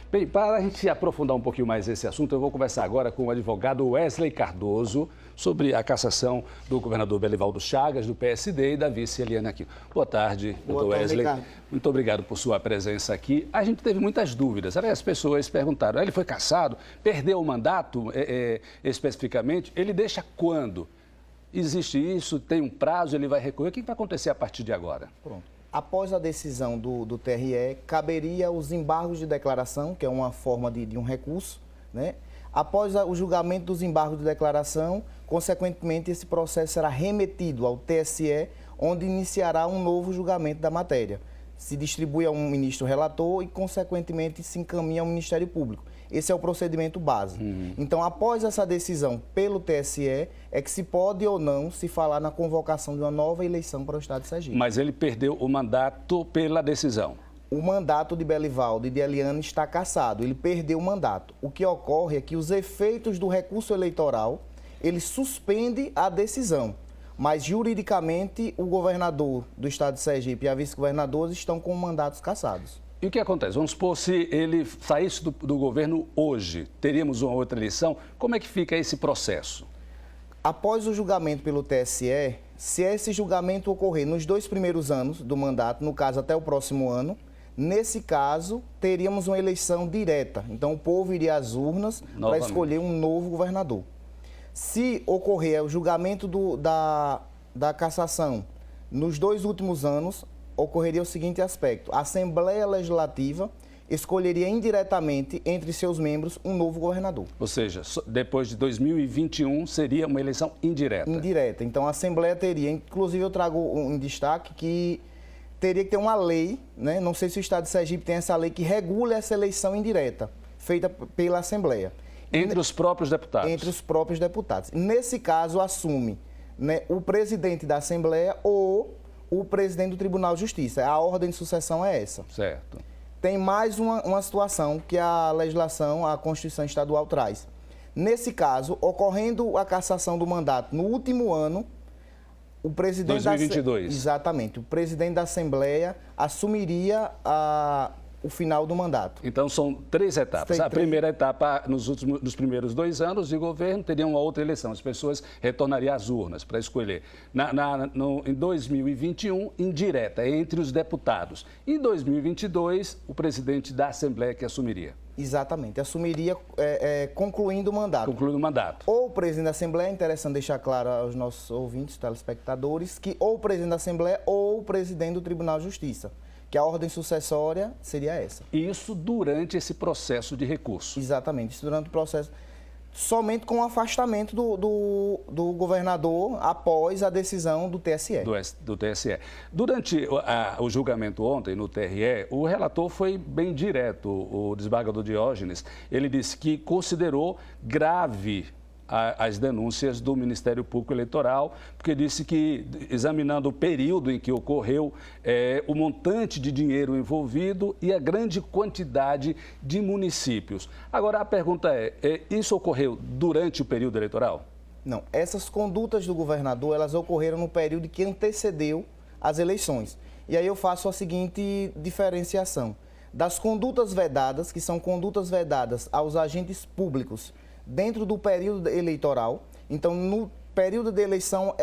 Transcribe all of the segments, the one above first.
Bem, para a gente aprofundar um pouquinho mais esse assunto, eu vou conversar agora com o advogado Wesley Cardoso sobre a cassação do governador Belivaldo Chagas, do PSD, e da vice Eliane Aquino. Boa tarde, doutor Wesley. Ricardo. Muito obrigado por sua presença aqui. A gente teve muitas dúvidas. As pessoas perguntaram, ele foi cassado, perdeu o mandato especificamente, ele deixa quando? Existe isso, tem um prazo, ele vai recorrer. O que vai acontecer a partir de agora? Pronto. Após a decisão do TRE, caberia os embargos de declaração, que é uma forma de um recurso, né? Após o julgamento dos embargos de declaração, consequentemente, esse processo será remetido ao TSE, onde iniciará um novo julgamento da matéria. Se distribui a um ministro relator e, consequentemente, se encaminha ao Ministério Público. Esse é o procedimento base. Então, após essa decisão pelo TSE, é que se pode ou não se falar na convocação de uma nova eleição para o Estado de Sergipe. Mas ele perdeu o mandato pela decisão. O mandato de Belivaldo e de Eliane está cassado. Ele perdeu o mandato. O que ocorre é que os efeitos do recurso eleitoral, ele suspende a decisão. Mas, juridicamente, o governador do Estado de Sergipe e a vice-governadora estão com mandatos cassados. E o que acontece? Vamos supor, se ele saísse do governo hoje, teríamos uma outra eleição. Como é que fica esse processo? Após o julgamento pelo TSE, se esse julgamento ocorrer nos 2 primeiros anos do mandato, no caso até o próximo ano, nesse caso, teríamos uma eleição direta. Então, o povo iria às urnas para escolher um novo governador. Se ocorrer o julgamento da cassação nos 2 últimos anos, ocorreria o seguinte aspecto: a Assembleia Legislativa escolheria indiretamente entre seus membros um novo governador. Ou seja, depois de 2021 seria uma eleição indireta. Indireta. Então a Assembleia teria, inclusive eu trago um destaque que teria que ter uma lei, né? Não sei se o Estado de Sergipe tem essa lei que regula essa eleição indireta, feita pela Assembleia. Entre os próprios deputados. Entre os próprios deputados. Nesse caso, assume, né, o presidente da Assembleia ou o presidente do Tribunal de Justiça. A ordem de sucessão é essa. Certo. Tem mais uma situação que a legislação, a Constituição Estadual traz. Nesse caso, ocorrendo a cassação do mandato no último ano, o presidente 2022. Exatamente. O presidente da Assembleia assumiria o final do mandato. Então, são 3 etapas. A primeira etapa, nos primeiros 2 anos de governo, teria uma outra eleição. As pessoas retornariam às urnas para escolher. Em 2021, indireta, entre os deputados. Em 2022, o presidente da Assembleia que assumiria. Exatamente. Assumiria concluindo o mandato. Concluindo o mandato. Ou o presidente da Assembleia, é interessante deixar claro aos nossos ouvintes, telespectadores, que ou o presidente da Assembleia ou o presidente do Tribunal de Justiça. Que a ordem sucessória seria essa. Isso durante esse processo de recurso. Exatamente, isso durante o processo. Somente com o afastamento do governador após a decisão do TSE. Do TSE. Durante o julgamento ontem no TRE, o relator foi bem direto, o desembargador Diógenes. Ele disse que considerou grave as denúncias do Ministério Público Eleitoral, porque disse que, examinando o período em que ocorreu, o montante de dinheiro envolvido e a grande quantidade de municípios. Agora, a pergunta isso ocorreu durante o período eleitoral? Não, essas condutas do governador, elas ocorreram no período que antecedeu as eleições. E aí eu faço a seguinte diferenciação. Das condutas vedadas, que são condutas vedadas aos agentes públicos, dentro do período eleitoral. Então, no período de eleição,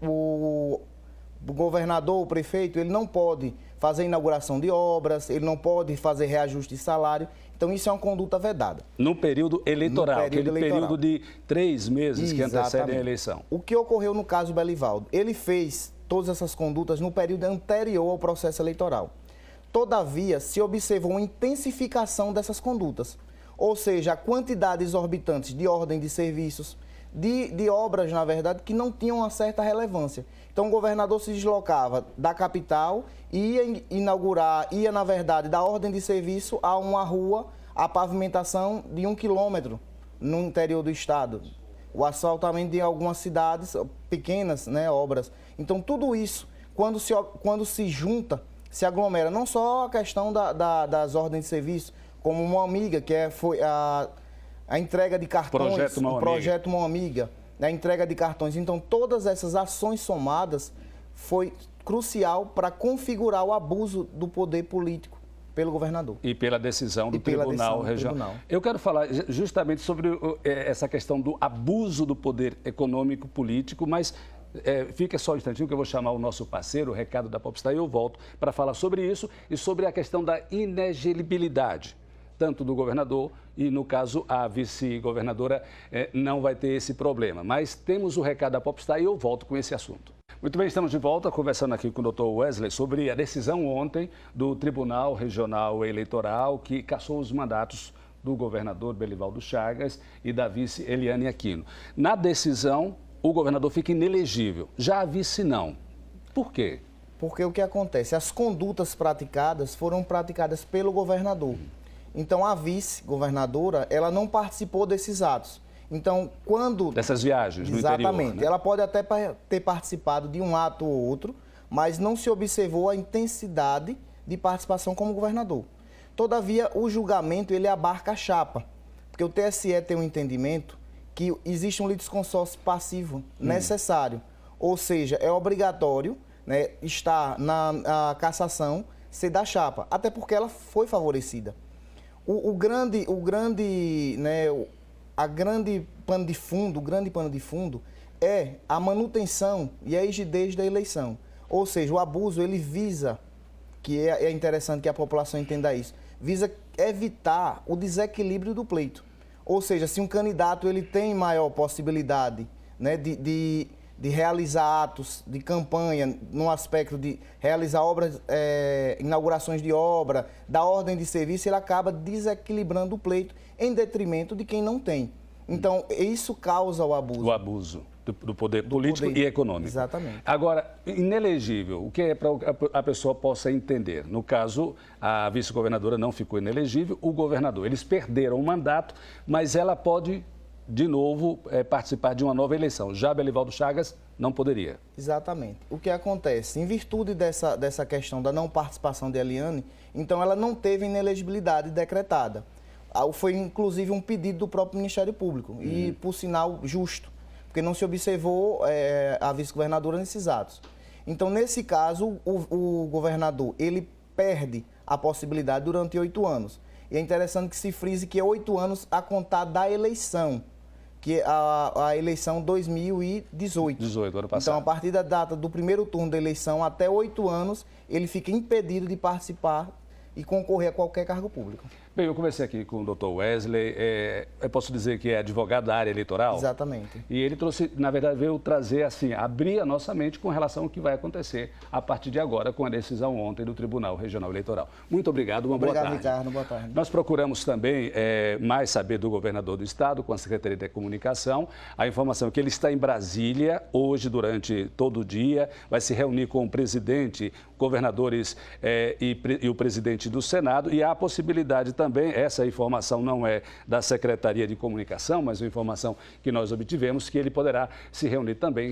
o governador, o prefeito, ele não pode fazer inauguração de obras, ele não pode fazer reajuste de salário. Então, isso é uma conduta vedada. No período eleitoral, período de 3 meses que antecedem a eleição. O que ocorreu no caso Belivaldo? Ele fez todas essas condutas no período anterior ao processo eleitoral. Todavia, se observou uma intensificação dessas condutas. Ou seja, a quantidade exorbitante de ordem de serviços, de obras, na verdade, que não tinham uma certa relevância. Então, o governador se deslocava da capital e ia, na verdade, da ordem de serviço a uma rua, a pavimentação de 1 quilômetro no interior do estado. O asfaltamento de algumas cidades, pequenas, né, obras. Então, tudo isso, quando se junta, se aglomera, não só a questão das ordens de serviço, como Mão Amiga, que foi a entrega de cartões, o projeto Mão Amiga, a entrega de cartões. Então, todas essas ações somadas foi crucial para configurar o abuso do poder político pelo governador. E pela decisão do Tribunal Regional. Eu quero falar justamente sobre essa questão do abuso do poder econômico, político, mas fica só um instantinho que eu vou chamar o nosso parceiro, o Recado da Popstar, e eu volto para falar sobre isso e sobre a questão da inelegibilidade, tanto do governador e, no caso, a vice-governadora não vai ter esse problema. Mas temos o Recado da Popstar e eu volto com esse assunto. Muito bem, estamos de volta conversando aqui com o Dr. Wesley sobre a decisão ontem do Tribunal Regional Eleitoral que cassou os mandatos do governador Belivaldo Chagas e da vice Eliane Aquino. Na decisão, o governador fica inelegível, já a vice não. Por quê? Porque o que acontece? As condutas praticadas foram praticadas pelo governador. Então, a vice-governadora, ela não participou desses atos. Então, quando... Dessas viagens no Exatamente. interior, né? Ela pode até ter participado de um ato ou outro, mas não se observou a intensidade de participação como governador. Todavia, o julgamento, ele abarca a chapa, porque o TSE tem um entendimento que existe um litisconsórcio passivo necessário, ou seja, é obrigatório, né, estar na cassação ser da chapa, até porque ela foi favorecida. O grande pano de fundo é a manutenção e a rigidez da eleição. Ou seja, o abuso, ele visa, que é interessante que a população entenda isso, visa evitar o desequilíbrio do pleito. Ou seja, se um candidato ele tem maior possibilidade, né, de realizar atos de campanha no aspecto de realizar obras, inaugurações de obra, da ordem de serviço, ele acaba desequilibrando o pleito em detrimento de quem não tem. Então, isso causa o abuso. O abuso do poder político e econômico. Exatamente. Agora, inelegível, o que é para a pessoa possa entender? No caso, a vice-governadora não ficou inelegível, o governador. Eles perderam o mandato, mas ela pode, de novo, participar de uma nova eleição. Já Belivaldo Chagas não poderia. Exatamente. O que acontece? Em virtude dessa questão da não participação de Eliane, então ela não teve inelegibilidade decretada. Foi, inclusive, um pedido do próprio Ministério Público, e, por sinal, justo, porque não se observou a vice-governadora nesses atos. Então, nesse caso, o governador, ele perde a possibilidade durante 8 anos. E é interessante que se frise que é 8 anos a contar da eleição, que é a eleição 2018. 18, ano passado. Então, a partir da data do primeiro turno da eleição até 8 anos, ele fica impedido de participar e concorrer a qualquer cargo público. Bem, eu conversei aqui com o Dr. Wesley, eu posso dizer que é advogado da área eleitoral? Exatamente. E ele trouxe, na verdade, veio trazer, assim, abrir a nossa mente com relação ao que vai acontecer a partir de agora com a decisão ontem do Tribunal Regional Eleitoral. Muito obrigado, boa tarde. Obrigado, Ricardo, boa tarde. Nós procuramos também mais saber do governador do Estado, com a Secretaria de Comunicação, a informação é que ele está em Brasília hoje durante todo o dia, vai se reunir com o presidente, governadores e o presidente do Senado, e há a possibilidade também, essa informação não é da Secretaria de Comunicação, mas uma informação que nós obtivemos, que ele poderá se reunir também